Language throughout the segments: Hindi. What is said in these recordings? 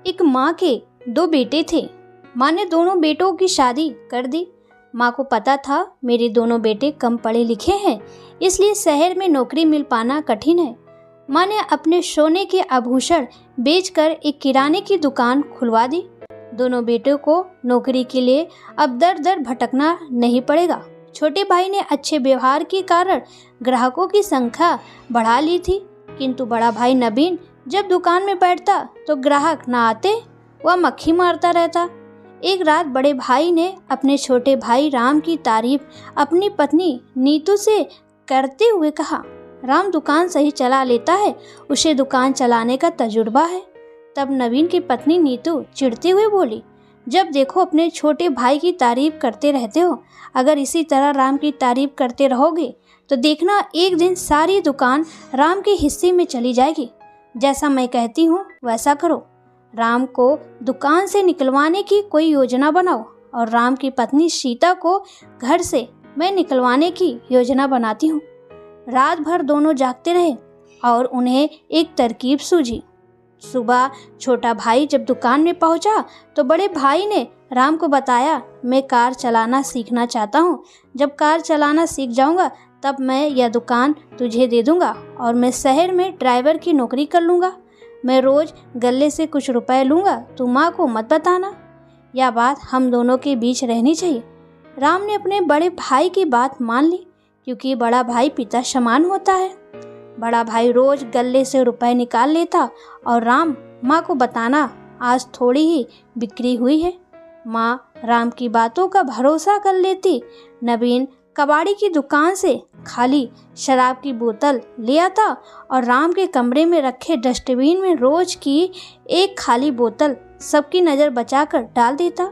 एक माँ के दो बेटे थे। माँ ने दोनों बेटों की शादी कर दी। माँ को पता था मेरे दोनों बेटे कम पढ़े लिखे हैं, इसलिए शहर में नौकरी मिल पाना कठिन है। माँ ने अपने सोने के आभूषण बेचकर एक किराने की दुकान खुलवा दी। दोनों बेटों को नौकरी के लिए अब दर दर भटकना नहीं पड़ेगा। छोटे भाई ने अच्छे व्यवहार के कारण ग्राहकों की संख्या बढ़ा ली थी, किंतु बड़ा भाई नवीन जब दुकान में बैठता तो ग्राहक ना आते, वह मक्खी मारता रहता। एक रात बड़े भाई ने अपने छोटे भाई राम की तारीफ अपनी पत्नी नीतू से करते हुए कहा, राम दुकान सही चला लेता है, उसे दुकान चलाने का तजुर्बा है। तब नवीन की पत्नी नीतू चिढ़ते हुए बोली, जब देखो अपने छोटे भाई की तारीफ करते रहते हो, अगर इसी तरह राम की तारीफ करते रहोगे तो देखना एक दिन सारी दुकान राम के हिस्से में चली जाएगी। जैसा मैं कहती हूँ वैसा करो। राम को दुकान से निकलवाने की कोई योजना बनाओ और राम की पत्नी सीता को घर से मैं निकलवाने की योजना बनाती हूँ। रात भर दोनों जागते रहे और उन्हें एक तरकीब सूझी। सुबह छोटा भाई जब दुकान में पहुंचा तो बड़े भाई ने राम को बताया, मैं कार चलाना सीखना चाहता हूं। जब कार चलाना सीख जाऊंगा तब मैं यह दुकान तुझे दे दूंगा और मैं शहर में ड्राइवर की नौकरी कर लूंगा। मैं रोज गल्ले से कुछ रुपए लूंगा, तू माँ को मत बताना। यह बात हम दोनों के बीच रहनी चाहिए। राम ने अपने बड़े भाई की बात मान ली, क्योंकि बड़ा भाई पिता समान होता है। बड़ा भाई रोज गल्ले से रुपए निकाल लेता और राम माँ को बताना, आज थोड़ी ही बिक्री हुई है। माँ राम की बातों का भरोसा कर लेती। नवीन कबाड़ी की दुकान से खाली शराब की बोतल ले आता और राम के कमरे में रखे डस्टबिन में रोज की एक खाली बोतल सबकी नज़र बचाकर डाल देता।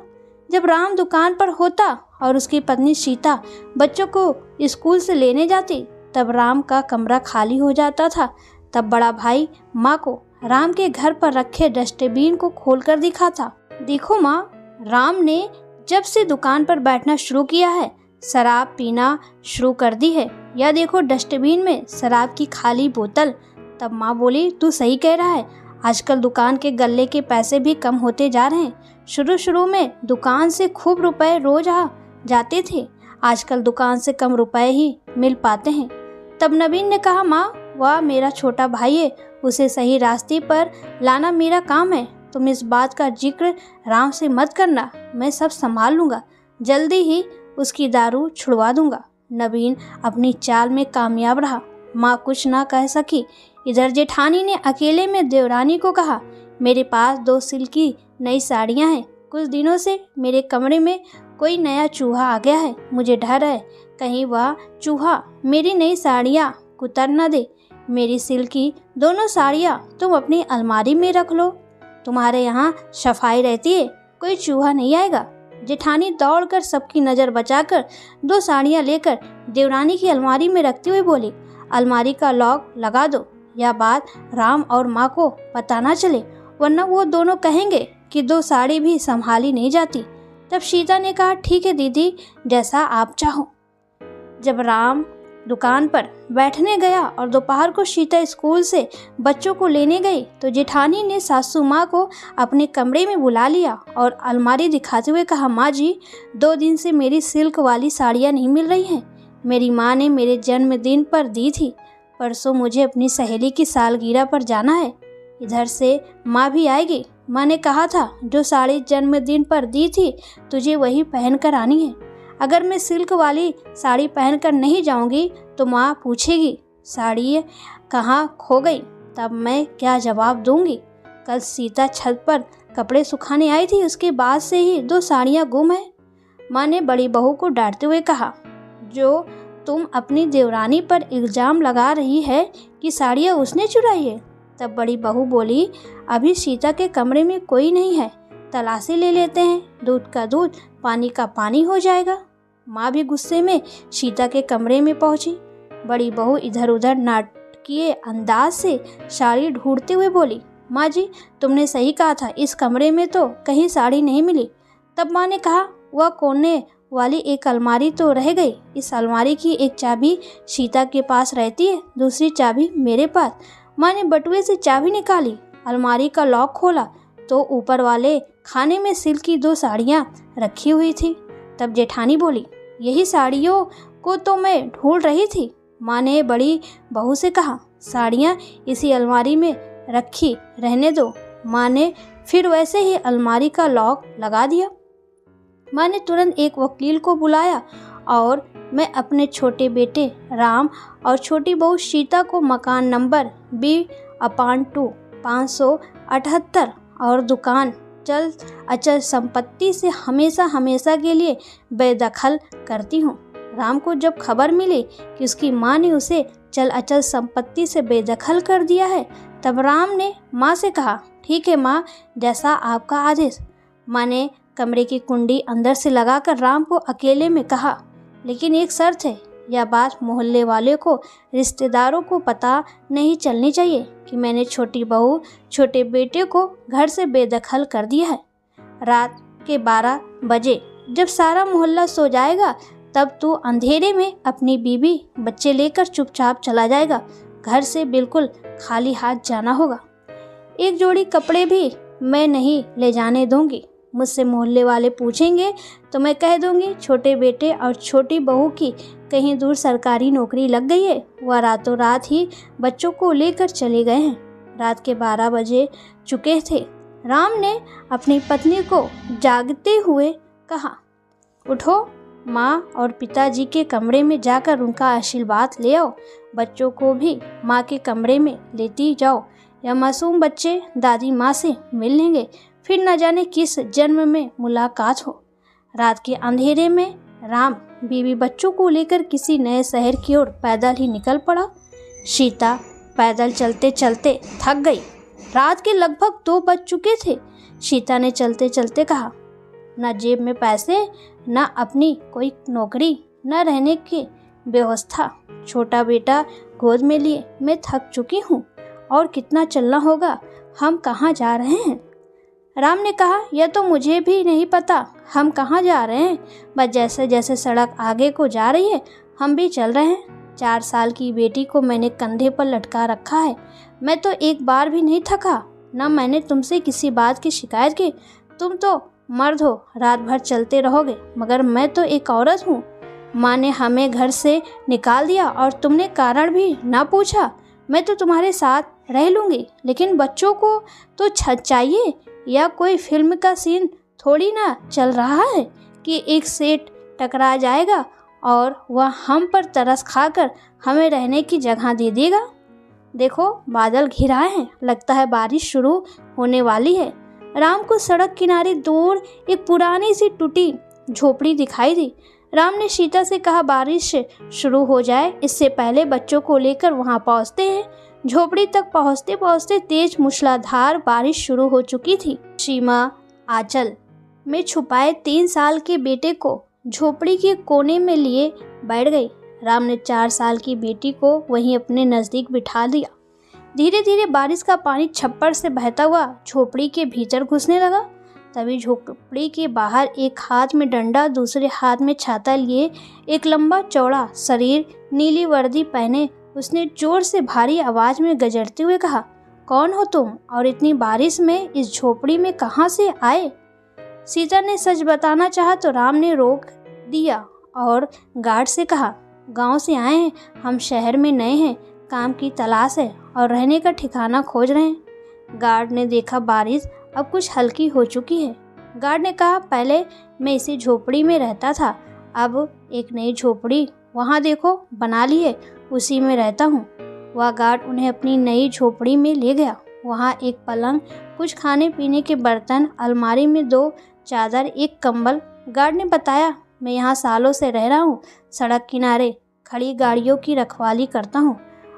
जब राम दुकान पर होता और उसकी पत्नी सीता बच्चों को स्कूल से लेने जाती, तब राम का कमरा खाली हो जाता था। तब बड़ा भाई माँ को राम के घर पर रखे डस्टबिन को खोलकर दिखाता, देखो माँ, राम ने जब से दुकान पर बैठना शुरू किया है शराब पीना शुरू कर दी है। यह देखो डस्टबिन में शराब की खाली बोतल। तब माँ बोली, तू सही कह रहा है, आजकल दुकान के गल्ले के पैसे भी कम होते जा रहे हैं। शुरू शुरू में दुकान से खूब रुपए रोज आ जाते थे, आजकल दुकान से कम रुपए ही मिल पाते हैं। तब नवीन ने कहा, माँ, वह मेरा छोटा भाई है, उसे सही रास्ते पर लाना मेरा काम है। तुम इस बात का जिक्र राम से मत करना, मैं सब संभाल लूँगा, जल्दी ही उसकी दारू छुड़वा दूंगा। नवीन अपनी चाल में कामयाब रहा। माँ कुछ ना कह सकी। इधर जेठानी ने अकेले में देवरानी को कहा, मेरे पास 2 सिल्की नई साड़ियाँ हैं। कुछ दिनों से मेरे कमरे में कोई नया चूहा आ गया है, मुझे डर है कहीं वह चूहा मेरी नई साड़ियाँ कुतर न दे। मेरी सिल्की दोनों साड़ियाँ तुम अपनी अलमारी में रख लो, तुम्हारे यहाँ सफाई रहती है, कोई चूहा नहीं आएगा। जेठानी दौड़कर सबकी नज़र बचाकर 2 साड़ियाँ लेकर देवरानी की अलमारी में रखते हुए बोली, अलमारी का लॉक लगा दो। यह बात राम और माँ को पता ना चले, वरना वो दोनों कहेंगे कि 2 साड़ी भी संभाली नहीं जाती। तब सीता ने कहा, ठीक है दीदी, जैसा आप चाहो। जब राम दुकान पर बैठने गया और दोपहर को सीता स्कूल से बच्चों को लेने गई तो जेठानी ने सासू माँ को अपने कमरे में बुला लिया और अलमारी दिखाते हुए कहा, माँ जी, 2 दिन से मेरी सिल्क वाली साड़ियाँ नहीं मिल रही हैं। मेरी माँ ने मेरे जन्मदिन पर दी थी, परसों मुझे अपनी सहेली की सालगिरह पर जाना है, इधर से माँ भी आएगी। माँ ने कहा था जो साड़ी जन्मदिन पर दी थी तुझे वही पहन कर आनी है। अगर मैं सिल्क वाली साड़ी पहनकर नहीं जाऊंगी तो माँ पूछेगी साड़ी कहाँ खो गई, तब मैं क्या जवाब दूंगी। कल सीता छत पर कपड़े सुखाने आई थी, उसके बाद से ही 2 साड़ियाँ गुम है। माँ ने बड़ी बहू को डांटते हुए कहा, जो तुम अपनी देवरानी पर इल्ज़ाम लगा रही है कि साड़ियाँ उसने चुराई है। तब बड़ी बहू बोली, अभी सीता के कमरे में कोई नहीं है, तलाशी ले लेते हैं, दूध का दूध पानी का पानी हो जाएगा। माँ भी गुस्से में सीता के कमरे में पहुंची। बड़ी बहू इधर उधर नाटकीय अंदाज से साड़ी ढूंढते हुए बोली, माँ जी, तुमने सही कहा था, इस कमरे में तो कहीं साड़ी नहीं मिली। तब माँ ने कहा, वह कोने वाली एक अलमारी तो रह गई, इस अलमारी की एक चाबी सीता के पास रहती है, दूसरी चाबी मेरे पास। माँ ने बटुए से चाबी निकाली, अलमारी का लॉक खोला तो ऊपर वाले खाने में सिल्क की 2 साड़ियाँ रखी हुई थी। तब जेठानी बोली, यही साड़ियों को तो मैं ढूंढ रही थी। माँ ने बड़ी बहू से कहा, साड़ियाँ इसी अलमारी में रखी रहने दो। माँ ने फिर वैसे ही अलमारी का लॉक लगा दिया। माँ ने तुरंत एक वकील को बुलाया और मैं अपने छोटे बेटे राम और छोटी बहू सीता को मकान नंबर B/2 578 और दुकान चल अचल संपत्ति से हमेशा हमेशा के लिए बेदखल करती हूँ। राम को जब खबर मिली कि उसकी माँ ने उसे चल अचल संपत्ति से बेदखल कर दिया है, तब राम ने माँ से कहा, ठीक है माँ, जैसा आपका आदेश। माँ ने कमरे की कुंडी अंदर से लगाकर राम को अकेले में कहा, लेकिन एक शर्त है, यह बात मोहल्ले वाले को, रिश्तेदारों को पता नहीं चलनी चाहिए कि मैंने छोटी बहू छोटे बेटे को घर से बेदखल कर दिया है। रात के 12 बजे जब सारा मोहल्ला सो जाएगा, तब तू अंधेरे में अपनी बीवी बच्चे लेकर चुपचाप चला जाएगा। घर से बिल्कुल खाली हाथ जाना होगा। एक जोड़ी कपड़े भी मैं नहीं ले जाने दूंगी। मुझसे मोहल्ले वाले पूछेंगे तो मैं कह दूंगी छोटे बेटे और छोटी बहू की कहीं दूर सरकारी नौकरी लग गई है। वह रातों रात ही बच्चों को लेकर चले गए हैं। रात के 12 बजे चुके थे। राम ने अपनी पत्नी को जागते हुए कहा, उठो, माँ और पिताजी के कमरे में जाकर उनका आशीर्वाद ले आओ। बच्चों को भी माँ के कमरे में लेती जाओ। यह मासूम बच्चे दादी माँ से मिल लेंगे, फिर न जाने किस जन्म में मुलाकात हो। रात के अंधेरे में राम बीवी बच्चों को लेकर किसी नए शहर की ओर पैदल ही निकल पड़ा। सीता पैदल चलते चलते थक गई। रात के लगभग 2 बज चुके थे। सीता ने चलते चलते कहा, न जेब में पैसे, न अपनी कोई नौकरी, न रहने की व्यवस्था। छोटा बेटा गोद में लिए मैं थक चुकी हूँ। और कितना चलना होगा? हम कहाँ जा रहे हैं? राम ने कहा, यह तो मुझे भी नहीं पता हम कहाँ जा रहे हैं, बस जैसे जैसे सड़क आगे को जा रही है हम भी चल रहे हैं। 4 साल की बेटी को मैंने कंधे पर लटका रखा है। मैं तो एक बार भी नहीं थका, न मैंने तुमसे किसी बात की शिकायत की। तुम तो मर्द हो, रात भर चलते रहोगे, मगर मैं तो एक औरत हूँ। माँ ने हमें घर से निकाल दिया और तुमने कारण भी ना पूछा। मैं तो तुम्हारे साथ रह लूँगी, लेकिन बच्चों को तो छत चाहिए। या कोई फिल्म का सीन थोड़ी ना चल रहा है कि एक सेट टकरा जाएगा और वह हम पर तरस खाकर हमें रहने की जगह दे देगा। देखो, बादल घिराए हैं, लगता है बारिश शुरू होने वाली है। राम को सड़क किनारे दूर एक पुरानी सी टूटी झोपड़ी दिखाई दी। राम ने सीता से कहा, बारिश शुरू हो जाए इससे पहले बच्चों को लेकर वहां पहुंचते हैं। झोपड़ी तक पहुंचते पहुंचते तेज मूसलाधार बारिश शुरू हो चुकी थी। सीमा आंचल में छुपाए 3 साल के बेटे को झोपड़ी के कोने में लिए बैठ गई। राम ने 4 साल की बेटी को वहीं अपने नजदीक बिठा दिया। धीरे धीरे बारिश का पानी छप्पर से बहता हुआ झोपड़ी के भीतर घुसने लगा। तभी झोपड़ी के बाहर एक हाथ में डंडा, दूसरे हाथ में छाता लिए एक लंबा चौड़ा शरीर, नीली वर्दी पहने, उसने जोर से भारी आवाज में गरजते हुए कहा, कौन हो तुम और इतनी बारिश में इस झोपड़ी में कहाँ से आए? सीता ने सच बताना चाहा तो राम ने रोक दिया और गार्ड से कहा, गांव से आए हैं, हम शहर में नए हैं, काम की तलाश है और रहने का ठिकाना खोज रहे हैं। गार्ड ने देखा बारिश अब कुछ हल्की हो चुकी है। गार्ड ने कहा, पहले मैं इसी झोपड़ी में रहता था, अब एक नई झोपड़ी वहाँ देखो बना ली है, उसी में रहता हूँ। वह गार्ड उन्हें अपनी नई झोपड़ी में ले गया। वहाँ एक पलंग, कुछ खाने पीने के बर्तन, अलमारी में 2 चादर, एक कंबल। गार्ड ने बताया, मैं यहाँ सालों से रह रहा हूँ, सड़क किनारे खड़ी गाड़ियों की रखवाली करता हूँ।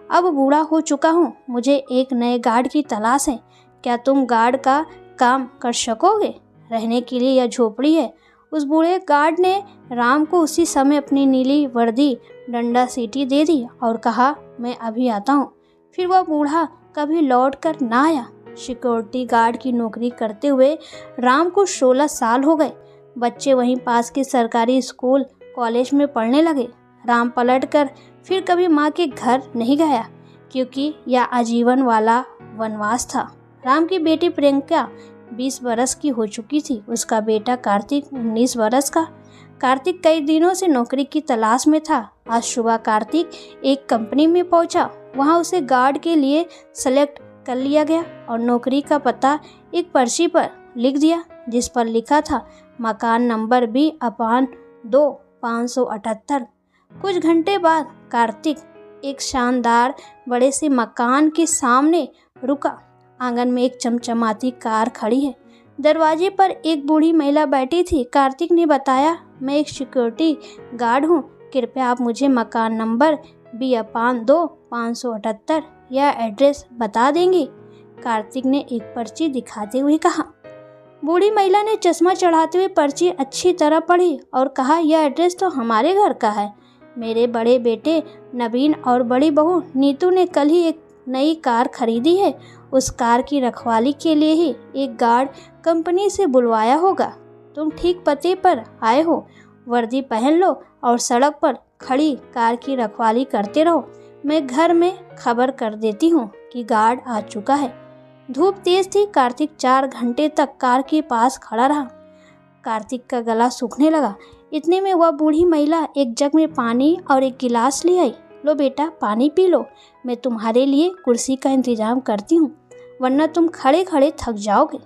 अब बूढ़ा हो चुका हूँ, मुझे एक नए गार्ड की तलाश है। क्या तुम गार्ड का काम कर सकोगे? रहने के लिए यह झोपड़ी है। उस बूढ़े गार्ड ने राम को उसी समय अपनी नीली वर्दी, डंडा, सीटी दे दी और कहा, मैं अभी आता हूँ। फिर वह बूढ़ा कभी लौट कर ना आया। सिक्योरिटी गार्ड की नौकरी करते हुए राम को 16 साल हो गए। बच्चे वहीं पास के सरकारी स्कूल, कॉलेज में पढ़ने लगे। राम पलटकर फिर कभी माँ के घर नहीं गया, क्योंकि यह आजीवन वाला वनवास था। राम की बेटी प्रियंका 20 बरस की हो चुकी थी। उसका बेटा कार्तिक 19 बरस का। कार्तिक कई दिनों से नौकरी की तलाश में था। आज सुबह कार्तिक एक कंपनी में पहुंचा। वहां उसे गार्ड के लिए सेलेक्ट कर लिया गया और नौकरी का पता एक पर्ची पर लिख दिया, जिस पर लिखा था मकान नंबर B/2 578। कुछ घंटे बाद कार्तिक एक शानदार बड़े से मकान के सामने रुका। आंगन में एक चमचमाती कार खड़ी है। दरवाजे पर एक बूढ़ी महिला बैठी थी। कार्तिक ने बताया, मैं एक सिक्योरिटी गार्ड हूँ, कृपया आप मुझे मकान नंबर B/2 578 यह एड्रेस बता देंगे। कार्तिक ने एक पर्ची दिखाते हुए कहा। बूढ़ी महिला ने चश्मा चढ़ाते हुए पर्ची अच्छी तरह पढ़ी और कहा, यह एड्रेस तो हमारे घर का है। मेरे बड़े बेटे नवीन और बड़ी बहू नीतू ने कल ही एक नई कार खरीदी है। उस कार की रखवाली के लिए ही एक गार्ड कंपनी से बुलवाया होगा। तुम ठीक पते पर आए हो। वर्दी पहन लो और सड़क पर खड़ी कार की रखवाली करते रहो। मैं घर में खबर कर देती हूँ कि गार्ड आ चुका है। धूप तेज थी। कार्तिक 4 घंटे तक कार के पास खड़ा रहा। कार्तिक का गला सूखने लगा। इतने में वह बूढ़ी महिला एक जग में पानी और एक गिलास ले आई। लो बेटा, पानी पी लो। मैं तुम्हारे लिए कुर्सी का इंतजाम करती हूँ, वरना तुम खड़े खड़े थक जाओगे।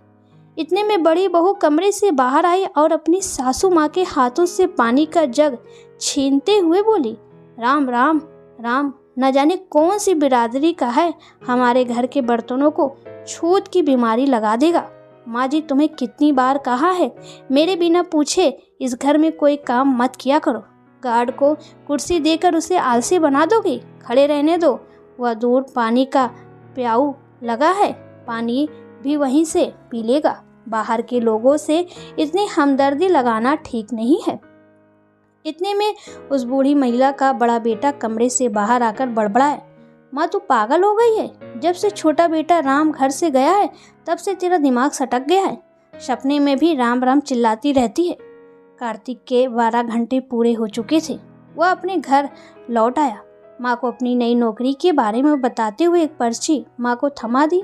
इतने में बड़ी बहू कमरे से बाहर आई और अपनी सासू माँ के हाथों से पानी का जग छीनते हुए बोली, राम राम राम, न जाने कौन सी बिरादरी का है, हमारे घर के बर्तनों को छूत की बीमारी लगा देगा। माँ जी, तुम्हें कितनी बार कहा है, मेरे बिना पूछे इस घर में कोई काम मत किया करो। गार्ड को कुर्सी देकर उसे आलसी बना दोगे? खड़े रहने दो। वह दूर पानी का प्याऊ लगा है, पानी भी वहीं से पी लेगा। बाहर के लोगों से इतनी हमदर्दी लगाना ठीक नहीं है। इतने में उस बूढ़ी महिला का बड़ा बेटा कमरे से बाहर आकर बड़बड़ाया, माँ तू पागल हो गई है? जब से छोटा बेटा राम घर से गया है तब से तेरा दिमाग सटक गया है। सपने में भी राम राम चिल्लाती रहती है। कार्तिक के 12 घंटे पूरे हो चुके थे। वह अपने घर लौट आया। माँ को अपनी नई नौकरी के बारे में बताते हुए एक पर्ची माँ को थमा दी।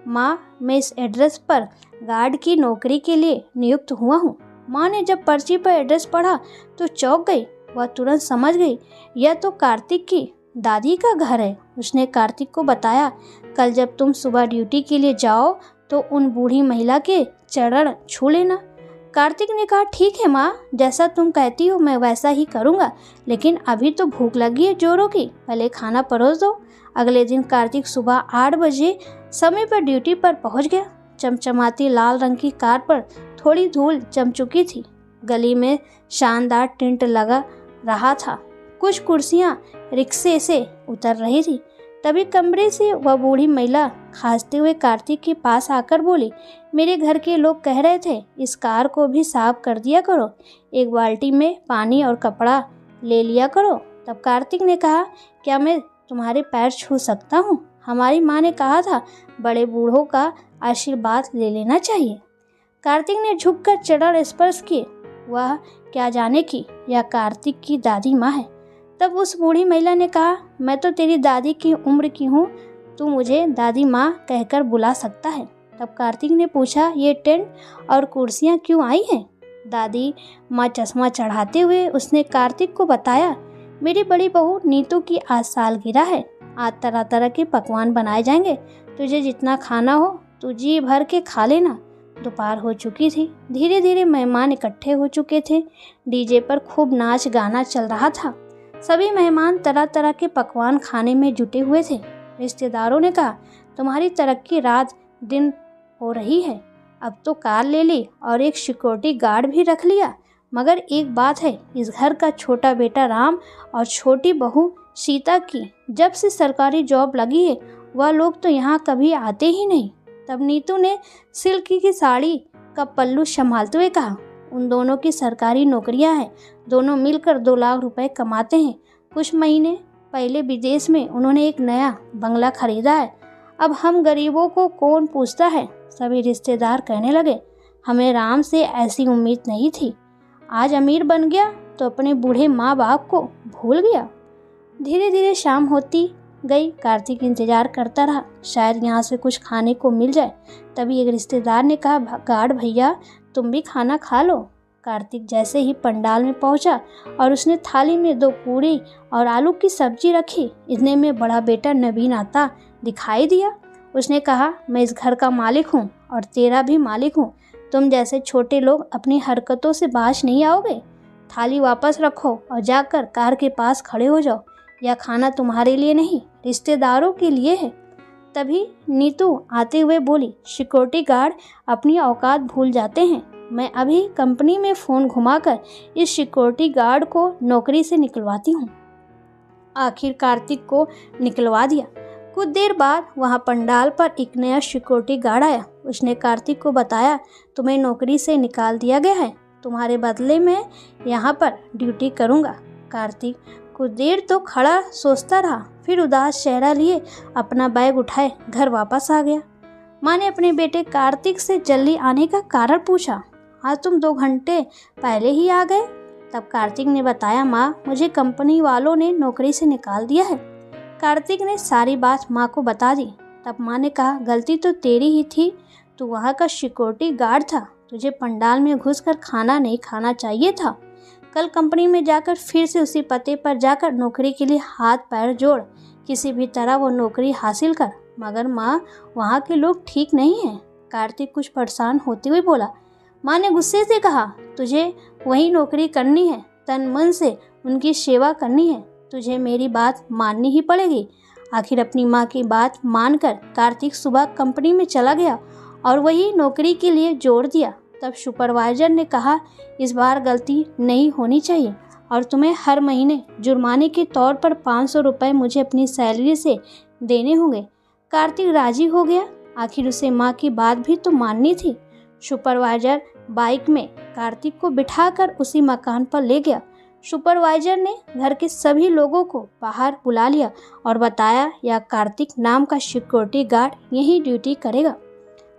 माँ, मैं इस एड्रेस पर गार्ड की नौकरी के लिए नियुक्त हुआ हूँ। माँ ने जब पर्ची पर एड्रेस पढ़ा तो चौंक गई। वह तुरंत समझ गई, यह तो कार्तिक की दादी का घर है। उसने कार्तिक को बताया, कल जब तुम सुबह ड्यूटी के लिए जाओ तो उन बूढ़ी महिला के चरण छू लेना। कार्तिक ने कहा, ठीक है माँ, जैसा तुम कहती हो मैं वैसा ही करूँगा, लेकिन अभी तो भूख लगी है जोरों की, पहले खाना परोस दो। अगले दिन कार्तिक सुबह 8 बजे समय पर ड्यूटी पर पहुँच गया। चमचमाती लाल रंग की कार पर थोड़ी धूल जम चुकी थी। गली में शानदार टेंट लगा रहा था। कुछ कुर्सियां रिक्शे से उतर रही थी। तभी कमरे से वह बूढ़ी महिला खांसते हुए कार्तिक के पास आकर बोली, मेरे घर के लोग कह रहे थे इस कार को भी साफ कर दिया करो, एक बाल्टी में पानी और कपड़ा ले लिया करो। तब कार्तिक ने कहा, क्या मैं तुम्हारे पैर छू सकता हूँ? हमारी माँ ने कहा था बड़े बूढ़ों का आशीर्वाद ले लेना चाहिए। कार्तिक ने झुककर चरण स्पर्श किए। वह क्या जाने की यह कार्तिक की दादी माँ है। तब उस बूढ़ी महिला ने कहा, मैं तो तेरी दादी की उम्र की हूँ, तू मुझे दादी माँ कहकर बुला सकता है। तब कार्तिक ने पूछा, ये टेंट और कुर्सियाँ क्यों आई हैं? दादी माँ चश्मा चढ़ाते हुए उसने कार्तिक को बताया, मेरी बड़ी बहू नीतू की आज सालगिरह है। आज तरह तरह के पकवान बनाए जाएंगे, तुझे जितना खाना हो तू जी भर के खा लेना। दोपहर हो चुकी थी। धीरे धीरे मेहमान इकट्ठे हो चुके थे। डीजे पर खूब नाच गाना चल रहा था। सभी मेहमान तरह तरह के पकवान खाने में जुटे हुए थे। रिश्तेदारों ने कहा, तुम्हारी तरक्की रात दिन हो रही है, अब तो कार ले ली और एक सिक्योरिटी गार्ड भी रख लिया। मगर एक बात है, इस घर का छोटा बेटा राम और छोटी बहू सीता की जब से सरकारी जॉब लगी है वह लोग तो यहाँ कभी आते ही नहीं। तब नीतू ने सिल्क की साड़ी का पल्लू संभालते हुए कहा, उन दोनों की सरकारी नौकरियां हैं, दोनों मिलकर 2 लाख रुपए कमाते हैं। कुछ महीने पहले विदेश में उन्होंने एक नया बंगला खरीदा है। अब हम गरीबों को कौन पूछता है? सभी रिश्तेदार कहने लगे, हमें राम से ऐसी उम्मीद नहीं थी। आज अमीर बन गया तो अपने बूढ़े माँ बाप को भूल गया। धीरे धीरे शाम होती गई। कार्तिक इंतजार करता रहा, शायद यहाँ से कुछ खाने को मिल जाए। तभी एक रिश्तेदार ने कहा, गार्ड भैया तुम भी खाना खा लो। कार्तिक जैसे ही पंडाल में पहुंचा और उसने थाली में 2 पूरी और आलू की सब्जी रखी, इतने में बड़ा बेटा नवीन आता दिखाई दिया। उसने कहा, मैं इस घर का मालिक हूँ और तेरा भी मालिक हूँ। तुम जैसे छोटे लोग अपनी हरकतों से बाज नहीं आओगे। थाली वापस रखो और जाकर कार के पास खड़े हो जाओ। यह खाना तुम्हारे लिए नहीं, रिश्तेदारों के लिए है। तभी नीतू आते हुए बोली, सिक्योरिटी गार्ड अपनी औकात भूल जाते हैं। मैं अभी कंपनी में फ़ोन घुमाकर इस सिक्योरिटी गार्ड को नौकरी से निकलवाती हूँ। आखिर कार्तिक को निकलवा दिया। कुछ देर बाद वहाँ पंडाल पर एक नया सिक्योरिटी गार्ड आया। उसने कार्तिक को बताया, तुम्हें नौकरी से निकाल दिया गया है, तुम्हारे बदले में यहाँ पर ड्यूटी करूँगा। कार्तिक कुछ देर तो खड़ा सोचता रहा, फिर उदास चेहरा लिए अपना बैग उठाए घर वापस आ गया। माँ ने अपने बेटे कार्तिक से जल्दी आने का कारण पूछा। आज तुम 2 घंटे पहले ही आ गए? तब कार्तिक ने बताया, माँ मुझे कंपनी वालों ने नौकरी से निकाल दिया है। कार्तिक ने सारी बात माँ को बता दी। तब माँ ने कहा, गलती तो तेरी ही थी, तू वहाँ का सिक्योरिटी गार्ड था, तुझे पंडाल में घुसकर खाना नहीं खाना चाहिए था। कल कंपनी में जाकर फिर से उसी पते पर जाकर नौकरी के लिए हाथ पैर जोड़, किसी भी तरह वो नौकरी हासिल कर। मगर माँ वहाँ के लोग ठीक नहीं हैं। कार्तिक कुछ परेशान होते हुए बोला। माँ ने गुस्से से कहा, तुझे वही नौकरी करनी है, तन मन से उनकी सेवा करनी है, तुझे मेरी बात माननी ही पड़ेगी। आखिर अपनी माँ की बात मानकर कार्तिक सुबह कंपनी में चला गया और वही नौकरी के लिए जोड़ दिया। तब सुपरवाइजर ने कहा, इस बार गलती नहीं होनी चाहिए और तुम्हें हर महीने जुर्माने के तौर पर 500 रुपये मुझे अपनी सैलरी से देने होंगे। कार्तिक राजी हो गया। आखिर उसे माँ की बात भी तो माननी थी। सुपरवाइजर बाइक में कार्तिक को बिठाकर उसी मकान पर ले गया। सुपरवाइजर ने घर के सभी लोगों को बाहर बुला लिया और बताया, यह कार्तिक नाम का सिक्योरिटी गार्ड यहीं ड्यूटी करेगा।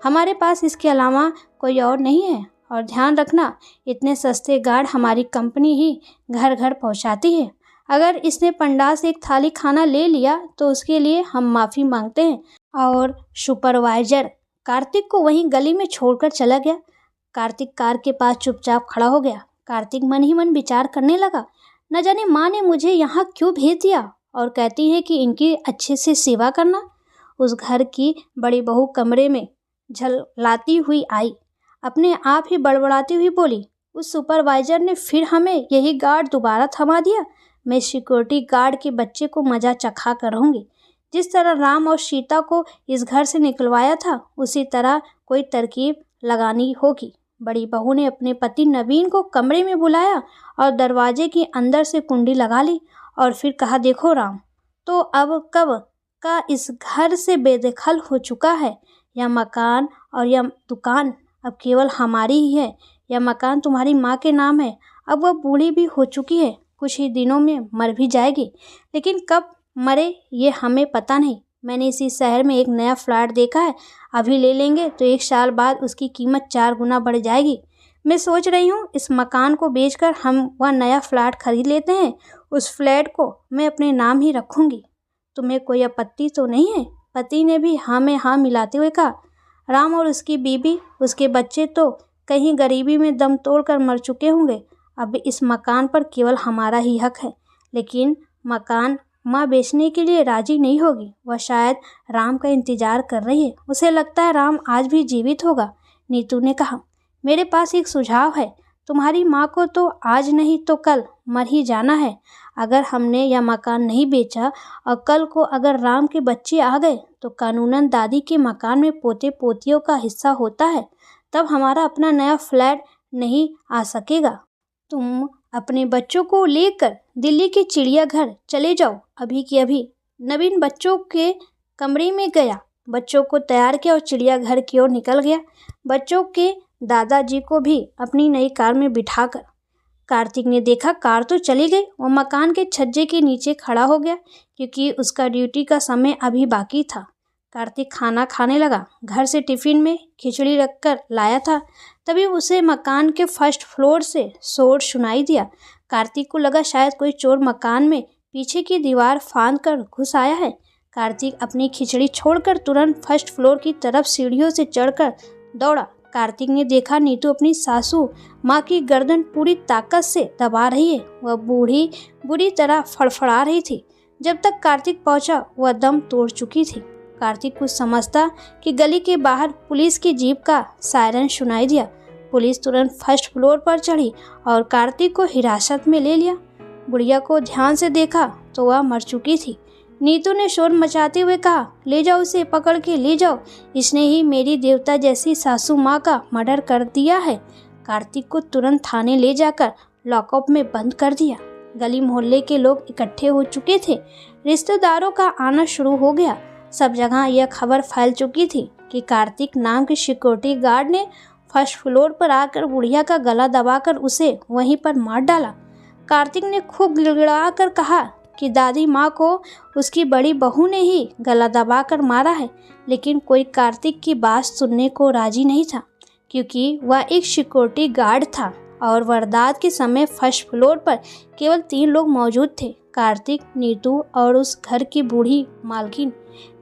हमारे पास इसके अलावा कोई और नहीं है और ध्यान रखना, इतने सस्ते गार्ड हमारी कंपनी ही घर घर पहुंचाती है। अगर इसने पंडाल से एक थाली खाना ले लिया तो उसके लिए हम माफ़ी मांगते हैं। और सुपरवाइजर कार्तिक को वहीं गली में छोड़कर चला गया। कार्तिक कार के पास चुपचाप खड़ा हो गया। कार्तिक मन ही मन विचार करने लगा, न जाने माँ ने मुझे यहाँ क्यों भेज दिया और कहती है कि इनकी अच्छे से सेवा करना। उस घर की बड़ी बहू कमरे में झल्लाती हुई आई, अपने आप ही बड़बड़ाती हुई बोली, उस सुपरवाइजर ने फिर हमें यही गार्ड दोबारा थमा दिया। मैं सिक्योरिटी गार्ड के बच्चे को मज़ा चखा कर रहूँगी। जिस तरह राम और सीता को इस घर से निकलवाया था, उसी तरह कोई तरकीब लगानी होगी। बड़ी बहू ने अपने पति नवीन को कमरे में बुलाया और दरवाजे के अंदर से कुंडी लगा ली और फिर कहा, देखो राम तो अब कब का इस घर से बेदखल हो चुका है। यह मकान और यह दुकान अब केवल हमारी ही है। यह मकान तुम्हारी माँ के नाम है। अब वह बूढ़ी भी हो चुकी है, कुछ ही दिनों में मर भी जाएगी, लेकिन कब मरे ये हमें पता नहीं। मैंने इसी शहर में एक नया फ्लैट देखा है, अभी ले लेंगे तो 1 साल बाद उसकी कीमत 4 गुना बढ़ जाएगी। मैं सोच रही हूँ इस मकान को बेचकर हम वह नया फ्लैट खरीद लेते हैं। उस फ्लैट को मैं अपने नाम ही रखूँगी। तुम्हें कोई आपत्ति तो नहीं है? पति ने भी हाँ में हाँ मिलाते हुए कहा। राम और उसकी बीबी, उसके बच्चे तो कहीं गरीबी में दम तोड़कर मर चुके होंगे। अब इस मकान पर केवल हमारा ही हक है, लेकिन मकान माँ बेचने के लिए राजी नहीं होगी। वह शायद राम का इंतजार कर रही है। उसे लगता है राम आज भी जीवित होगा। नीतू ने कहा, मेरे पास एक सुझाव है। तुम्हारी माँ को तो आज नहीं तो कल मर ही जाना है। अगर हमने यह मकान नहीं बेचा और कल को अगर राम के बच्चे आ गए तो कानूनन दादी के मकान में पोते पोतियों का हिस्सा होता है। तब हमारा अपना नया फ्लैट नहीं आ सकेगा। तुम अपने बच्चों को लेकर दिल्ली के चिड़ियाघर चले जाओ अभी की अभी। नवीन बच्चों के कमरे में गया, बच्चों को तैयार किया और चिड़ियाघर की ओर निकल गया, बच्चों के दादाजी को भी अपनी नई कार में बिठाकर। कार्तिक ने देखा कार तो चली गई। वो मकान के छज्जे के नीचे खड़ा हो गया क्योंकि उसका ड्यूटी का समय अभी बाकी था। कार्तिक खाना खाने लगा। घर से टिफ़िन में खिचड़ी रखकर लाया था। तभी उसे मकान के फर्स्ट फ्लोर से शोर सुनाई दिया। कार्तिक को लगा शायद कोई चोर मकान में पीछे की दीवार फांद कर घुस आया है। कार्तिक अपनी खिचड़ी छोड़कर तुरंत फर्स्ट फ्लोर की तरफ सीढ़ियों से चढ़कर दौड़ा। कार्तिक ने देखा नीतू अपनी सासू माँ की गर्दन पूरी ताकत से दबा रही है। वह बूढ़ी बुरी तरह फड़फड़ा रही थी। जब तक कार्तिक पहुंचा वह दम तोड़ चुकी थी। कार्तिक कुछ समझता कि गली के बाहर पुलिस की जीप का सायरन सुनाई दिया। पुलिस तुरंत फर्स्ट फ्लोर पर चढ़ी और कार्तिक को हिरासत में ले लिया। बुढ़िया को ध्यान से देखा तो वह मर चुकी थी। नीतू ने शोर मचाते हुए कहा, ले जाओ उसे, पकड़ के ले जाओ, इसने ही मेरी देवता जैसी सासू माँ का मर्डर कर दिया है। कार्तिक को तुरंत थाने ले जाकर लॉकअप में बंद कर दिया। गली मोहल्ले के लोग इकट्ठे हो चुके थे। रिश्तेदारों का आना शुरू हो गया। सब जगह यह खबर फैल चुकी थी कि कार्तिक नाम के सिक्योरिटी गार्ड ने फर्स्ट फ्लोर पर आकर बुढ़िया का गला दबाकर उसे वहीं पर मार डाला। कार्तिक ने खूब गिड़गिड़ा कर कहा कि दादी माँ को उसकी बड़ी बहू ने ही गला दबाकर मारा है, लेकिन कोई कार्तिक की बात सुनने को राजी नहीं था, क्योंकि वह एक सिक्योरिटी गार्ड था और वारदात के समय फर्स्ट फ्लोर पर केवल 3 लोग मौजूद थे, कार्तिक, नीतू और उस घर की बूढ़ी मालकिन।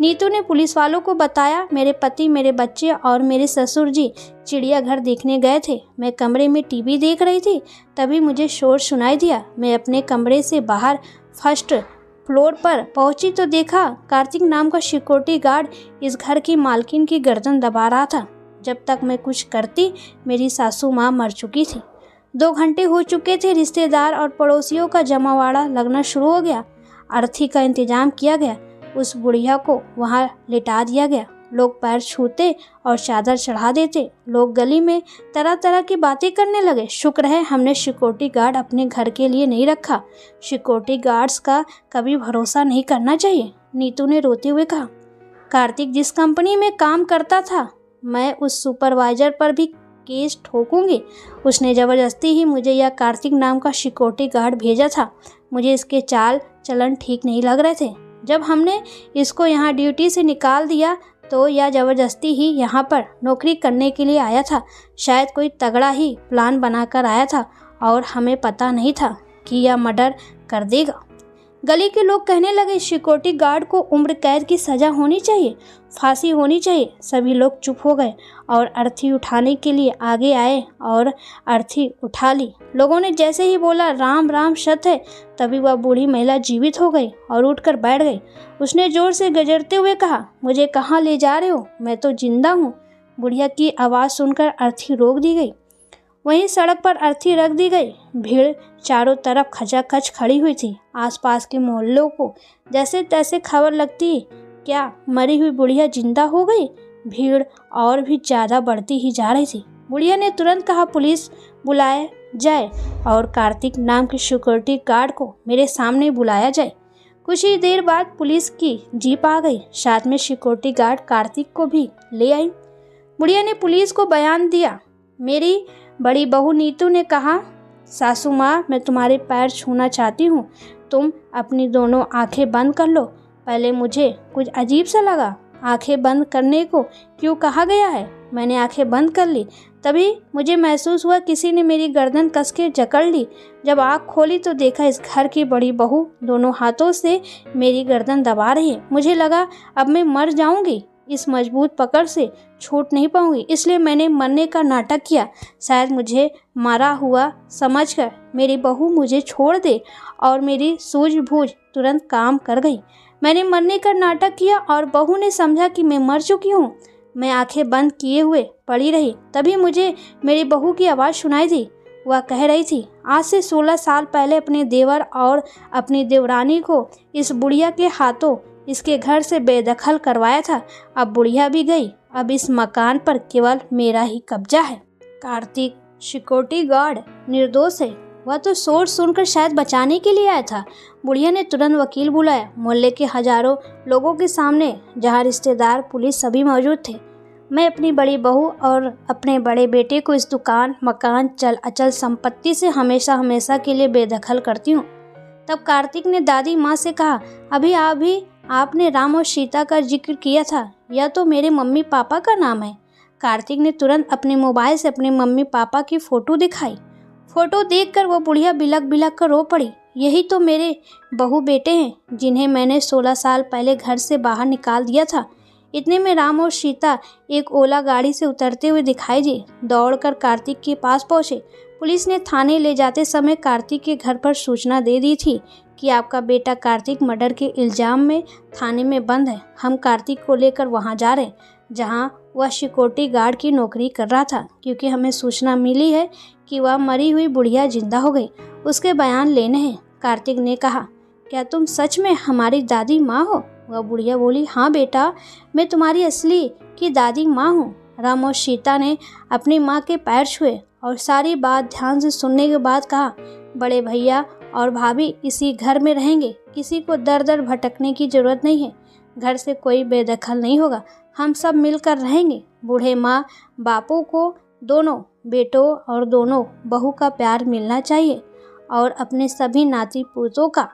नीतू ने पुलिस वालों को बताया, मेरे पति, मेरे बच्चे और मेरे ससुर जी चिड़ियाघर देखने गए थे। मैं कमरे में टीवी देख रही थी, तभी मुझे शोर सुनाई दिया। मैं अपने कमरे से बाहर फर्स्ट फ्लोर पर पहुंची तो देखा कार्तिक नाम का सिक्योरिटी गार्ड इस घर की मालकिन की गर्दन दबा रहा था। जब तक मैं कुछ करती मेरी सासू माँ मर चुकी थी। 2 घंटे हो चुके थे। रिश्तेदार और पड़ोसियों का जमावाड़ा लगना शुरू हो गया। अर्थी का इंतजाम किया गया। उस बुढ़िया को वहाँ लिटा दिया गया। लोग पैर छूते और चादर चढ़ा देते। लोग गली में तरह तरह की बातें करने लगे। शुक्र है हमने सिक्योरिटी गार्ड अपने घर के लिए नहीं रखा। सिक्योरिटी गार्ड्स का कभी भरोसा नहीं करना चाहिए, नीतू ने रोते हुए कहा। कार्तिक जिस कंपनी में काम करता था, मैं उस सुपरवाइजर पर भी केस ठोकूंगी। उसने ज़बरदस्ती ही मुझे यह कार्तिक नाम का सिक्योरिटी गार्ड भेजा था। मुझे इसके चाल चलन ठीक नहीं लग रहे थे। जब हमने इसको यहाँ ड्यूटी से निकाल दिया तो यह ज़बरदस्ती ही यहाँ पर नौकरी करने के लिए आया था। शायद कोई तगड़ा ही प्लान बनाकर आया था और हमें पता नहीं था कि यह मर्डर कर देगा। गली के लोग कहने लगे, सिक्योरिटी गार्ड को उम्र कैद की सज़ा होनी चाहिए, फांसी होनी चाहिए। सभी लोग चुप हो गए और अर्थी उठाने के लिए आगे आए और अर्थी उठा ली। लोगों ने जैसे ही बोला राम राम सत्य है, तभी वह बूढ़ी महिला जीवित हो गई और उठकर बैठ गई। उसने जोर से गजरते हुए कहा, मुझे कहाँ ले जा रहे हो, मैं तो जिंदा हूँ। बुढ़िया की आवाज़ सुनकर अर्थी रोक दी गई। वहीं सड़क पर अर्थी रख दी गई। भीड़ चारों तरफ खचाखच खड़ी हुई थी। आसपास के मोहल्लों को जैसे तैसे खबर लगती, क्या मरी हुई बुढ़िया जिंदा हो गई। भीड़ और भी ज़्यादा बढ़ती ही जा रही थी। बुढ़िया ने तुरंत कहा, पुलिस बुलाया जाए और कार्तिक नाम के सिक्योरिटी गार्ड को मेरे सामने बुलाया जाए। कुछ ही देर बाद पुलिस की जीप आ गई। साथ में सिक्योरिटी गार्ड कार्तिक को भी ले आई। बुढ़िया ने पुलिस को बयान दिया। मेरी बड़ी बहू नीतू ने कहा, सासू माँ, मैं तुम्हारे पैर छूना चाहती हूँ। तुम अपनी दोनों आंखें बंद कर लो। पहले मुझे कुछ अजीब सा लगा, आंखें बंद करने को क्यों कहा गया है। मैंने आंखें बंद कर ली। तभी मुझे महसूस हुआ किसी ने मेरी गर्दन कस के जकड़ ली। जब आँख खोली तो देखा इस घर की बड़ी बहू दोनों हाथों से मेरी गर्दन दबा रही है। मुझे लगा अब मैं मर जाऊंगी, इस मजबूत पकड़ से छूट नहीं पाऊंगी, इसलिए मैंने मरने का नाटक किया। शायद मुझे मरा हुआ समझकर मेरी बहू मुझे छोड़ दे और मेरी सूझबूझ तुरंत काम कर गई। मैंने मरने का नाटक किया और बहू ने समझा कि मैं मर चुकी हूँ। मैं आंखें बंद किए हुए पड़ी रही। तभी मुझे मेरी बहू की आवाज़ सुनाई दी। वह कह रही थी, आज से 16 साल पहले अपने देवर और अपनी देवरानी को इस बुढ़िया के हाथों इसके घर से बेदखल करवाया था। अब बुढ़िया भी गई। अब इस मकान पर केवल मेरा ही कब्जा है। कार्तिक सिक्योरिटी गार्ड निर्दोष है। वह तो शोर सुनकर शायद बचाने के लिए आया था। बुढ़िया ने तुरंत वकील बुलाया। मोहल्ले के हजारों लोगों के सामने, जहाँ रिश्तेदार, पुलिस सभी मौजूद थे, मैं अपनी बड़ी बहू और अपने बड़े बेटे को इस दुकान, मकान, चल अचल संपत्ति से हमेशा हमेशा के लिए बेदखल करती हूँ। तब कार्तिक ने दादी माँ से कहा, अभी आपने राम और सीता का जिक्र किया था, यह तो मेरे मम्मी पापा का नाम है। कार्तिक ने तुरंत अपने मोबाइल से अपने मम्मी पापा की फ़ोटो दिखाई। फ़ोटो देखकर वो बुढ़िया बिलक बिलक कर रो पड़ी। यही तो मेरे बहू बेटे हैं जिन्हें मैंने 16 साल पहले घर से बाहर निकाल दिया था। इतने में राम और सीता एक ओला गाड़ी से उतरते हुए दिखाई दिए। दौड़कर कार्तिक के पास पहुंचे। पुलिस ने थाने ले जाते समय कार्तिक के घर पर सूचना दे दी थी कि आपका बेटा कार्तिक मर्डर के इल्ज़ाम में थाने में बंद है। हम कार्तिक को लेकर वहां जा रहे हैं जहां वह सिक्योरिटी गार्ड की नौकरी कर रहा था, क्योंकि हमें सूचना मिली है कि वह मरी हुई बुढ़िया जिंदा हो गई। उसके बयान लेने हैं। कार्तिक ने कहा, क्या तुम सच में हमारी दादी माँ हो? वह बुढ़िया बोली, हाँ बेटा, मैं तुम्हारी असली की दादी माँ हूँ। राम और सीता ने अपनी माँ के पैर छुए और सारी बात ध्यान से सुनने के बाद कहा, बड़े भैया और भाभी इसी घर में रहेंगे। किसी को दर दर भटकने की जरूरत नहीं है। घर से कोई बेदखल नहीं होगा। हम सब मिलकर रहेंगे। बूढ़े माँ बापों को दोनों बेटों और दोनों बहू का प्यार मिलना चाहिए और अपने सभी नाती पोतों का।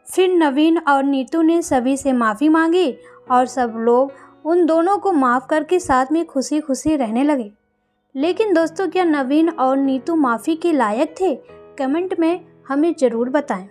फिर नवीन और नीतू ने सभी से माफ़ी मांगी और सब लोग उन दोनों को माफ़ करके साथ में खुशी खुशी रहने लगे। लेकिन दोस्तों, क्या नवीन और नीतू माफ़ी के लायक थे? कमेंट में हमें ज़रूर बताएं।